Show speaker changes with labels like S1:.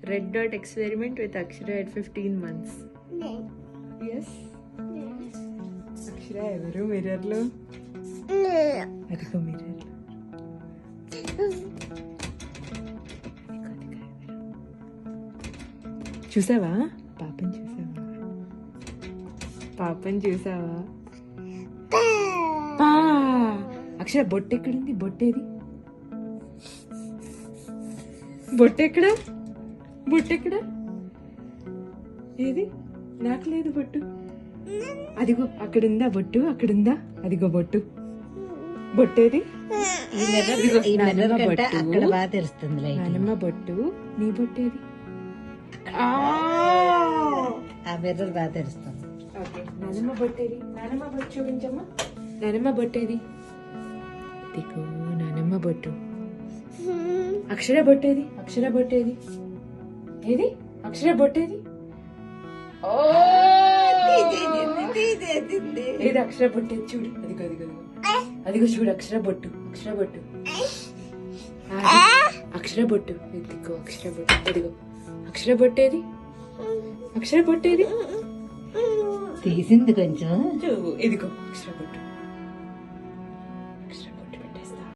S1: Red dot experiment with Akshara at 15 months. Yes. Akshara evaru mirror lo? Adiko mirror lo. చూసావా పాపని చూసావా పా అక్షర బొట్టు ఎక్కడుంది బొట్టేది బొట్టెక్కడ ఏది నాకు లేదు బొట్టు అదిగో అక్కడుందా బొట్టు అక్కడుందా అదిగో బొట్టేది
S2: అక్కడ బాగా తెలుస్తుంది
S1: నానమ్మ బొట్టు నీ బొట్టేది
S2: ఆ మిర్రర్ బాగా తెలుస్తుంది.
S1: నానమ్మ బొట్టేది నానమ్మ బొట్టు చూపించమ్మా నానమ్మ బొట్టేది దిగో నానమ్మ బొట్టు అక్షర బొట్టేది ఏది అక్షర బొట్టేది ఏది అక్షర బొట్టేది చూడు అదిగో చూడు అక్షర బొట్టు అక్షర బొట్టు ఎత్తుకో అక్షర బొట్టు అదిగో అక్షర బొట్టేది
S2: తీసింది కొంచెం
S1: ఇదిగో అక్షర బొట్టు